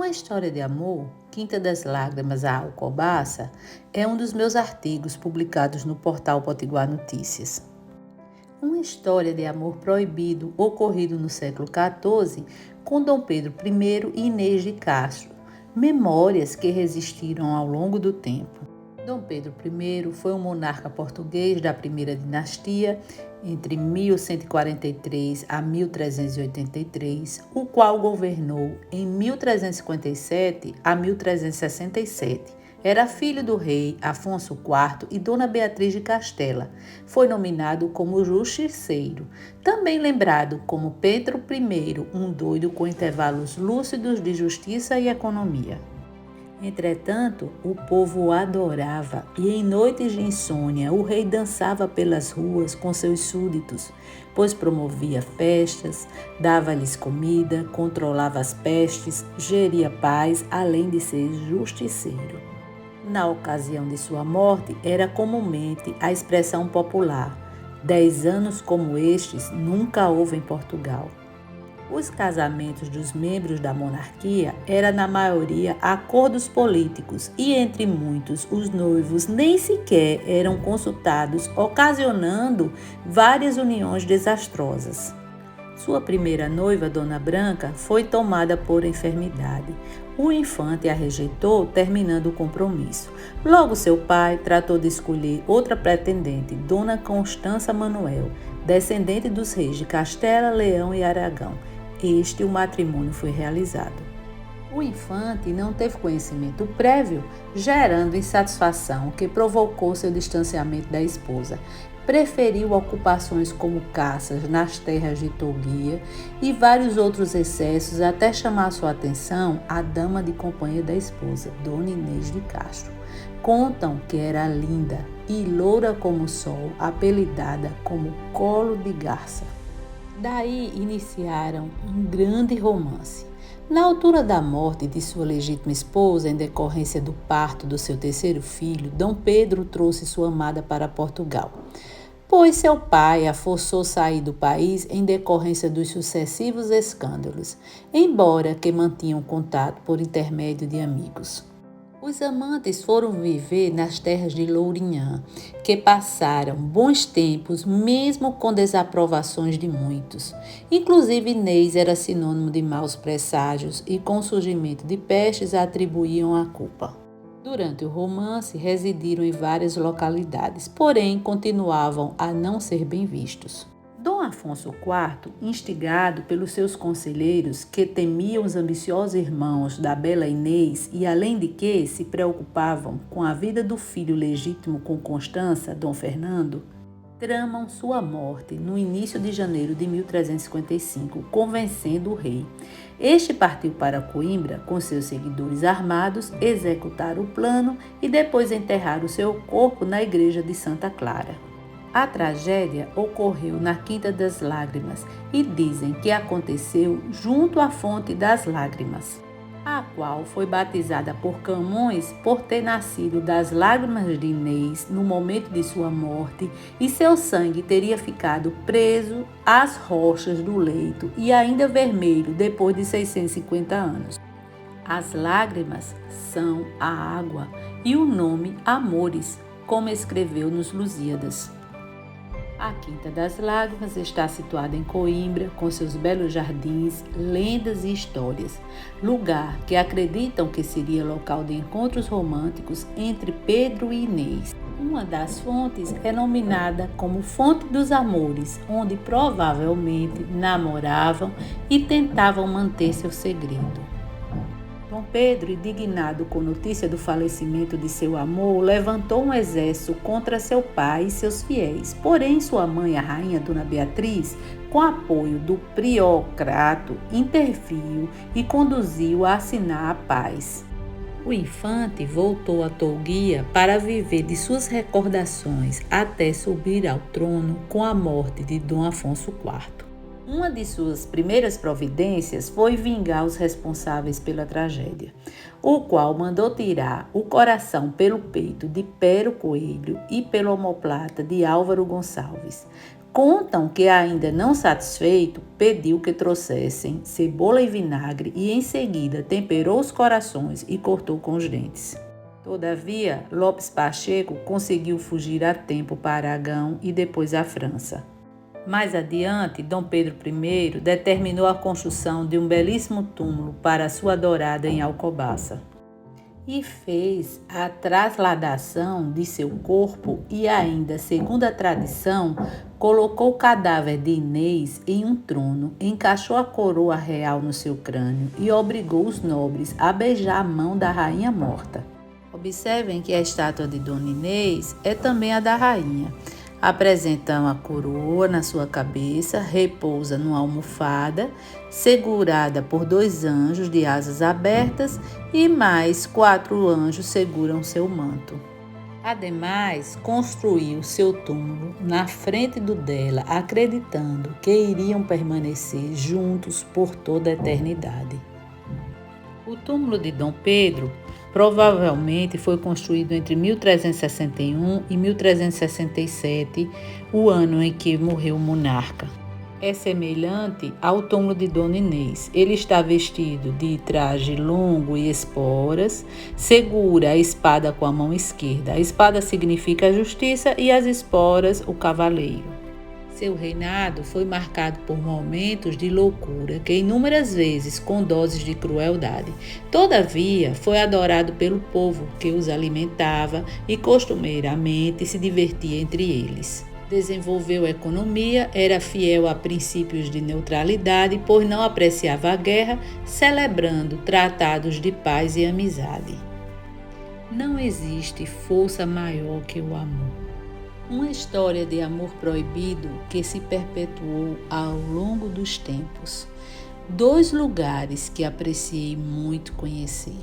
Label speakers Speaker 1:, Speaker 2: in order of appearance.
Speaker 1: Uma história de amor, Quinta das Lágrimas, a Alcobaça, é um dos meus artigos publicados no portal Potiguar Notícias. Uma história de amor proibido ocorrido no século XIV com Dom Pedro I e Inês de Castro, memórias que resistiram ao longo do tempo. Dom Pedro I foi um monarca português da primeira dinastia, entre 1143 a 1383, o qual governou em 1357 a 1367. Era filho do rei Afonso IV e Dona Beatriz de Castela. Foi nominado como justiceiro, também lembrado como Pedro I, um doido com intervalos lúcidos de justiça e economia. Entretanto, o povo o adorava e em noites de insônia o rei dançava pelas ruas com seus súditos, pois promovia festas, dava-lhes comida, controlava as pestes, geria paz, além de ser justiceiro. Na ocasião de sua morte, era comumente a expressão popular: 10 anos como estes nunca houve em Portugal. Os casamentos dos membros da monarquia eram, na maioria, acordos políticos e, entre muitos, os noivos nem sequer eram consultados, ocasionando várias uniões desastrosas. Sua primeira noiva, Dona Branca, foi tomada por enfermidade. O infante a rejeitou, terminando o compromisso. Logo seu pai tratou de escolher outra pretendente, Dona Constança Manuel, descendente dos reis de Castela, Leão e Aragão. O matrimônio foi realizado. O infante não teve conhecimento prévio, gerando insatisfação que provocou seu distanciamento da esposa. Preferiu ocupações como caças nas terras de Touguia e vários outros excessos até chamar sua atenção a dama de companhia da esposa, Dona Inês de Castro. Contam que era linda e loura como o sol, apelidada como Colo de Garça. Daí iniciaram um grande romance. Na altura da morte de sua legítima esposa, em decorrência do parto do seu terceiro filho, Dom Pedro trouxe sua amada para Portugal, pois seu pai a forçou sair do país em decorrência dos sucessivos escândalos, embora que mantinham contato por intermédio de amigos. Os amantes foram viver nas terras de Lourinhã, que passaram bons tempos, mesmo com desaprovações de muitos. Inclusive, Inês era sinônimo de maus presságios e, com o surgimento de pestes, atribuíam a culpa. Durante o romance, residiram em várias localidades, porém continuavam a não ser bem vistos. Dom Afonso IV, instigado pelos seus conselheiros que temiam os ambiciosos irmãos da bela Inês e, além de que, se preocupavam com a vida do filho legítimo com Constança, Dom Fernando, tramam sua morte no início de janeiro de 1355, convencendo o rei. Este partiu para Coimbra com seus seguidores armados, executar o plano e depois enterrar o seu corpo na igreja de Santa Clara. A tragédia ocorreu na Quinta das Lágrimas e dizem que aconteceu junto à Fonte das Lágrimas, a qual foi batizada por Camões por ter nascido das lágrimas de Inês no momento de sua morte, e seu sangue teria ficado preso às rochas do leito e ainda vermelho depois de 650 anos. As lágrimas são a água e o nome Amores, como escreveu nos Lusíadas. A Quinta das Lágrimas está situada em Coimbra, com seus belos jardins, lendas e histórias, lugar que acreditam que seria local de encontros românticos entre Pedro e Inês. Uma das fontes é nominada como Fonte dos Amores, onde provavelmente namoravam e tentavam manter seu segredo. Dom Pedro, indignado com notícia do falecimento de seu amor, levantou um exército contra seu pai e seus fiéis. Porém, sua mãe, a rainha Dona Beatriz, com apoio do prior Crato, interviu e conduziu a assinar a paz. O infante voltou a Touguia para viver de suas recordações até subir ao trono com a morte de Dom Afonso IV. Uma de suas primeiras providências foi vingar os responsáveis pela tragédia, o qual mandou tirar o coração pelo peito de Pero Coelho e pela omoplata de Álvaro Gonçalves. Contam que, ainda não satisfeito, pediu que trouxessem cebola e vinagre e, em seguida, temperou os corações e cortou com os dentes. Todavia, Lopes Pacheco conseguiu fugir a tempo para Aragão e depois à França. Mais adiante, Dom Pedro I determinou a construção de um belíssimo túmulo para sua adorada em Alcobaça e fez a trasladação de seu corpo e ainda, segundo a tradição, colocou o cadáver de Inês em um trono, encaixou a coroa real no seu crânio e obrigou os nobres a beijar a mão da rainha morta. Observem que a estátua de Dona Inês é também a da rainha. Apresenta uma coroa na sua cabeça, repousa numa almofada, segurada por 2 anjos de asas abertas e mais 4 anjos seguram seu manto. Ademais, construiu seu túmulo na frente do dela, acreditando que iriam permanecer juntos por toda a eternidade. O túmulo de Dom Pedro provavelmente foi construído entre 1361 e 1367, o ano em que morreu o monarca. É semelhante ao túmulo de Dona Inês. Ele está vestido de traje longo e esporas, segura a espada com a mão esquerda. A espada significa a justiça e as esporas, o cavaleiro. Seu reinado foi marcado por momentos de loucura, que inúmeras vezes com doses de crueldade. Todavia, foi adorado pelo povo que os alimentava e costumeiramente se divertia entre eles. Desenvolveu a economia, era fiel a princípios de neutralidade, pois não apreciava a guerra, celebrando tratados de paz e amizade. Não existe força maior que o amor. Uma história de amor proibido que se perpetuou ao longo dos tempos. 2 lugares que apreciei muito conhecer.